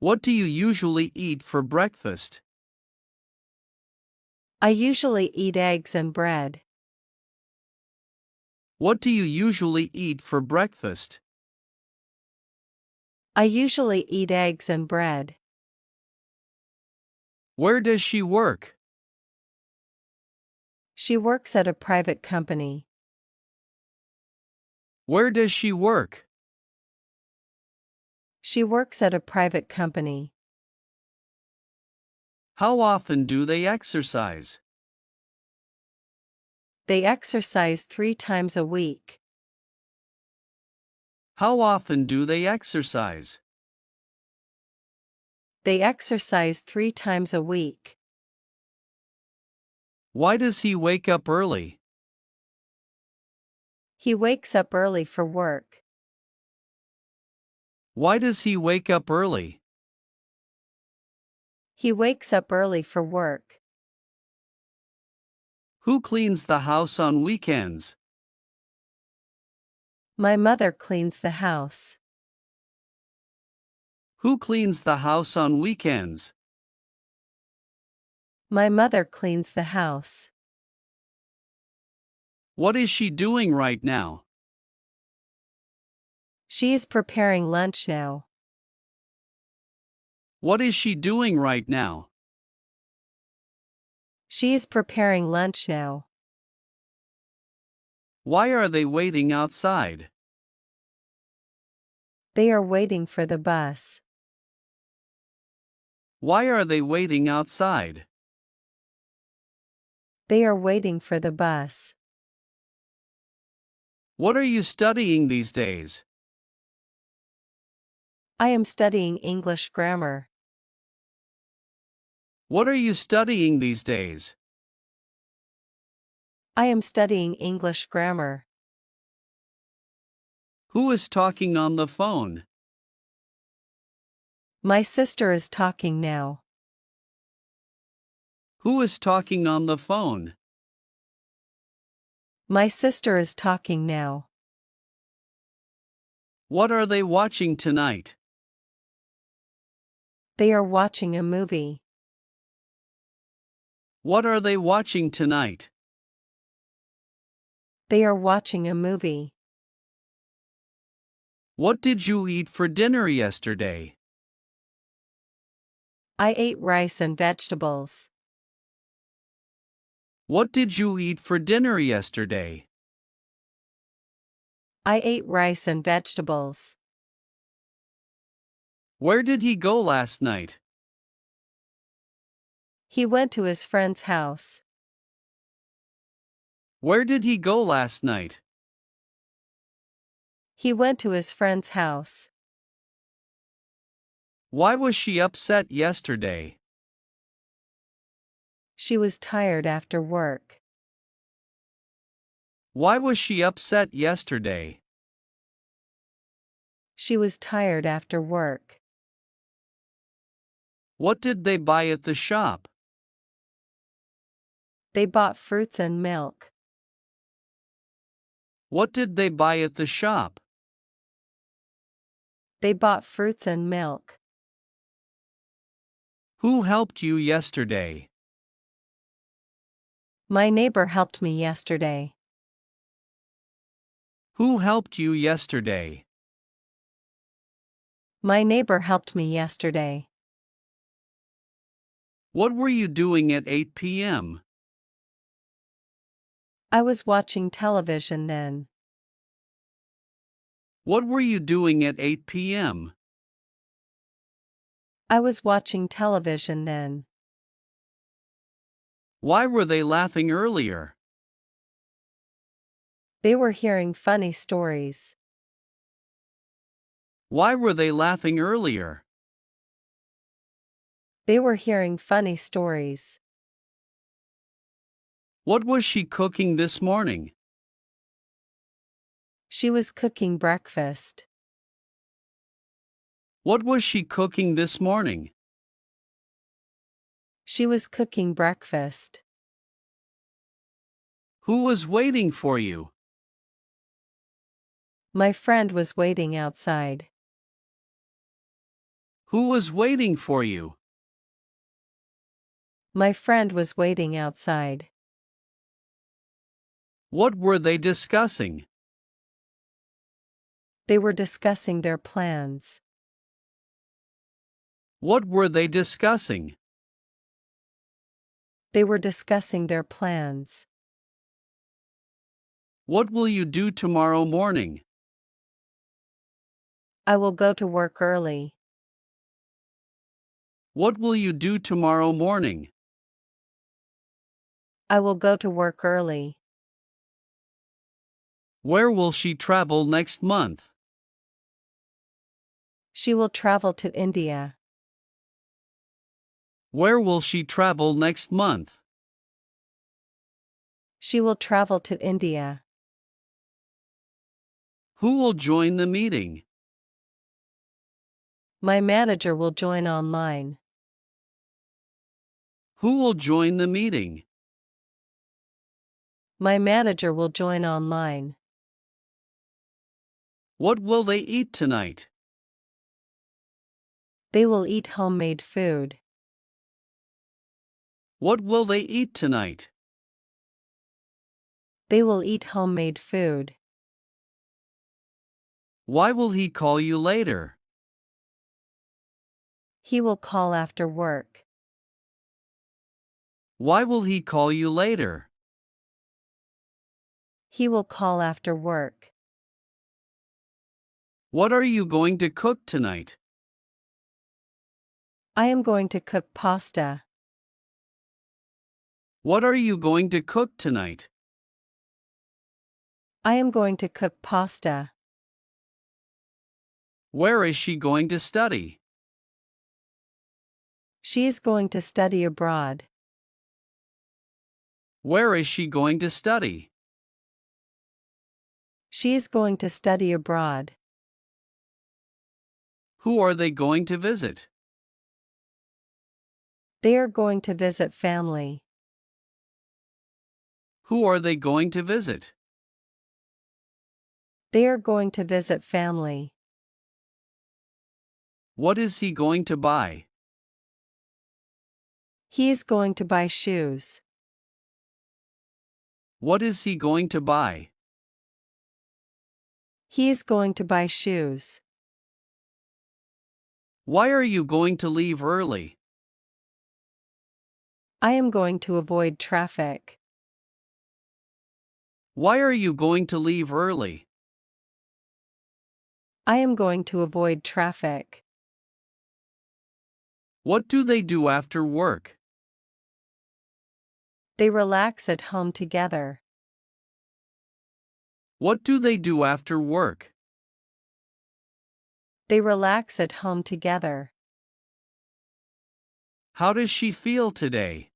What do you usually eat for breakfast? I usually eat eggs and bread. What do you usually eat for breakfast? I usually eat eggs and bread. Where does she work? She works at a private company. Where does she work? She works at a private company. How often do they exercise? They exercise 3 times a week. How often do they exercise? They exercise 3 times a week. Why does he wake up early? He wakes up early for work. Why does he wake up early? He wakes up early for work. Who cleans the house on weekends? My mother cleans the house. Who cleans the house on weekends? My mother cleans the house. What is she doing right now? She is preparing lunch now. What is she doing right now? She is preparing lunch now. Why are they waiting outside? They are waiting for the bus. Why are they waiting outside? They are waiting for the bus. What are you studying these days? I am studying English grammar. What are you studying these days? I am studying English grammar. Who is talking on the phone? My sister is talking now. Who is talking on the phone? My sister is talking now. What are they watching tonight? They are watching a movie. What are they watching tonight? They are watching a movie. What did you eat for dinner yesterday? I ate rice and vegetables. What did you eat for dinner yesterday? I ate rice and vegetables. Where did he go last night? He went to his friend's house. Where did he go last night? He went to his friend's house. Why was she upset yesterday? She was tired after work. Why was she upset yesterday? She was tired after work. What did they buy at the shop? They bought fruits and milk. What did they buy at the shop? They bought fruits and milk. Who helped you yesterday? My neighbor helped me yesterday. Who helped you yesterday? My neighbor helped me yesterday. What were you doing at 8 p.m.? I was watching television then. What were you doing at 8 p.m.? I was watching television then. Why were they laughing earlier? They were hearing funny stories. Why were they laughing earlier? They were hearing funny stories. What was she cooking this morning? She was cooking breakfast. What was she cooking this morning? She was cooking breakfast. Who was waiting for you? My friend was waiting outside. Who was waiting for you? My friend was waiting outside. What were they discussing? They were discussing their plans. What were they discussing? They were discussing their plans. What will you do tomorrow morning? I will go to work early. What will you do tomorrow morning? I will go to work early. Where will she travel next month? She will travel to India. Where will she travel next month? She will travel to India. Who will join the meeting? My manager will join online. Who will join the meeting? My manager will join online. What will they eat tonight? They will eat homemade food. What will they eat tonight? They will eat homemade food. Why will he call you later? He will call after work. Why will he call you later? He will call after work. What are you going to cook tonight? I am going to cook pasta. What are you going to cook tonight? I am going to cook pasta. Where is she going to study? She is going to study abroad. Where is she going to study? She is going to study abroad. Who are they going to visit? They are going to visit family. Who are they going to visit? They are going to visit family. What is he going to buy? He is going to buy shoes. What is he going to buy? He is going to buy shoes. Why are you going to leave early? I am going to avoid traffic. Why are you going to leave early? I am going to avoid traffic. What do they do after work? They relax at home together. What do they do after work? They relax at home together. How does she feel today?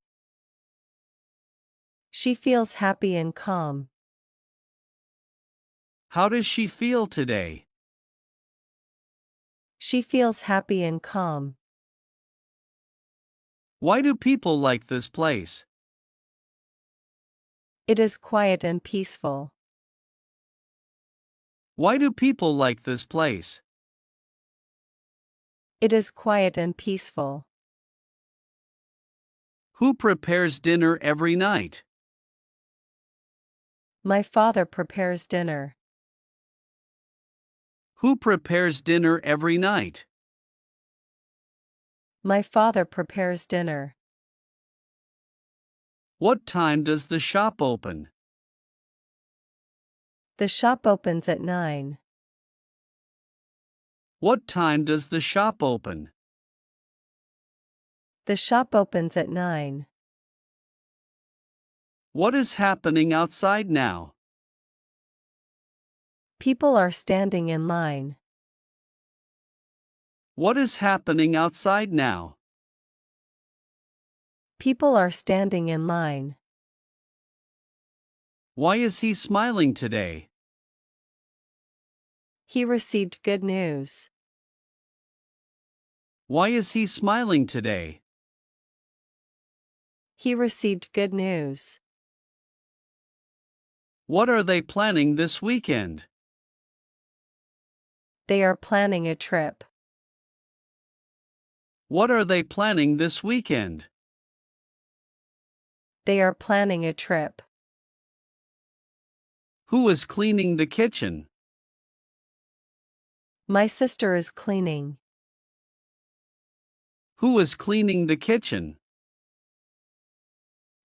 She feels happy and calm. How does she feel today? She feels happy and calm. Why do people like this place? It is quiet and peaceful. Why do people like this place? It is quiet and peaceful. Who prepares dinner every night? My father prepares dinner. Who prepares dinner every night? My father prepares dinner. What time does the shop open? The shop opens at 9. What time does the shop open? The shop opens at 9. What is happening outside now? People are standing in line. What is happening outside now? People are standing in line. Why is he smiling today? He received good news. Why is he smiling today? He received good news. What are they planning this weekend? They are planning a trip. What are they planning this weekend? They are planning a trip. Who is cleaning the kitchen? My sister is cleaning. Who is cleaning the kitchen?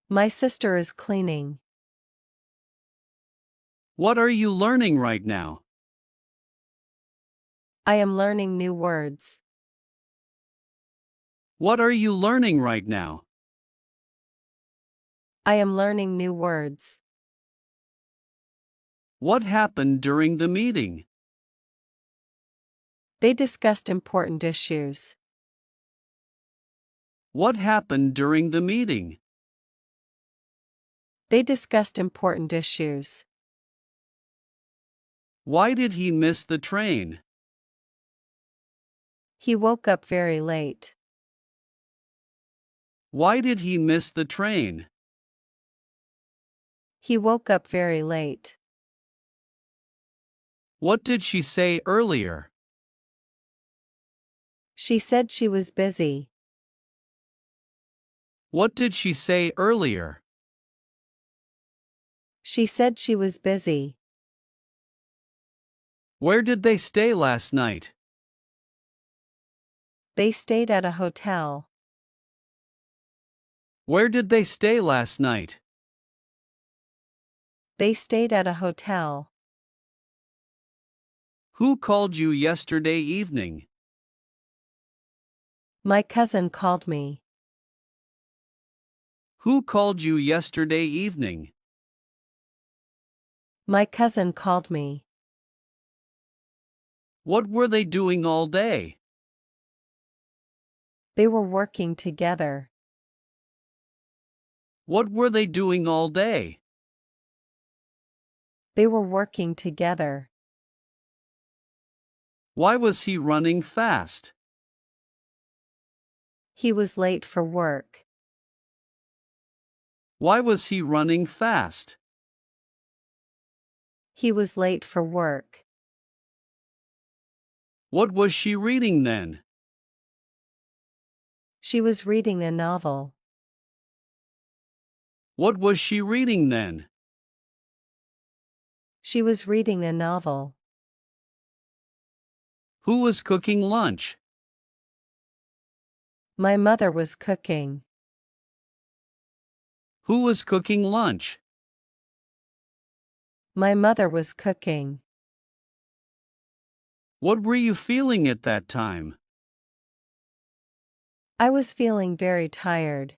My sister is cleaning. What are you learning right now? I am learning new words. What are you learning right now? I am learning new words. What happened during the meeting? They discussed important issues. What happened during the meeting? They discussed important issues. Why did he miss the train? He woke up very late. Why did he miss the train? He woke up very late. What did she say earlier? She said she was busy. What did she say earlier? She said she was busy. Where did they stay last night? They stayed at a hotel. Where did they stay last night? They stayed at a hotel. Who called you yesterday evening? My cousin called me. Who called you yesterday evening? My cousin called me. What were they doing all day? They were working together. What were they doing all day? They were working together. Why was he running fast? He was late for work. Why was he running fast? He was late for work. What was she reading then? She was reading a novel. What was she reading then? She was reading a novel. Who was cooking lunch? My mother was cooking. Who was cooking lunch? My mother was cooking. What were you feeling at that time? I was feeling very tired.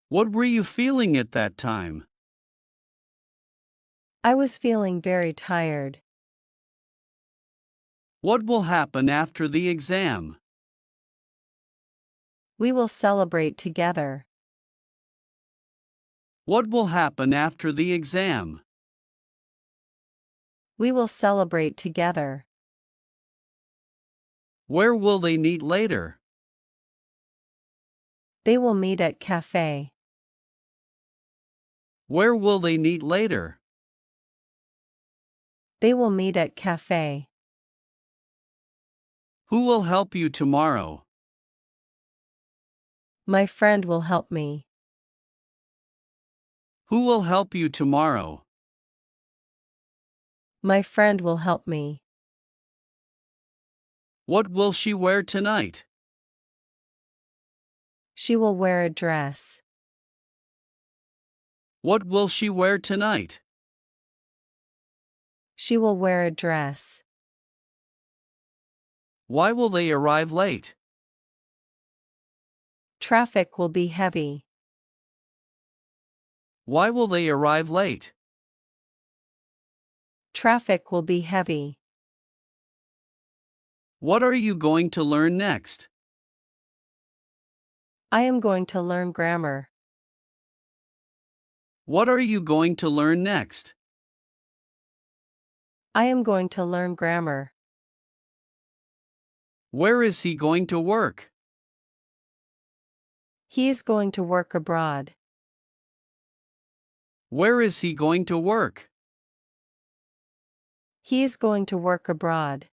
What were you feeling at that time? I was feeling very tired. What will happen after the exam? We will celebrate together. What will happen after the exam? We will celebrate together. Where will they meet later? They will meet at cafe. Where will they meet later? They will meet at cafe. Who will help you tomorrow? My friend will help me. Who will help you tomorrow? My friend will help me. What will she wear tonight? She will wear a dress. What will she wear tonight? She will wear a dress. Why will they arrive late? Traffic will be heavy. Why will they arrive late? Traffic will be heavy. What are you going to learn next? I am going to learn grammar. What are you going to learn next? I am going to learn grammar. Where is he going to work? He is going to work abroad. Where is he going to work? He is going to work abroad.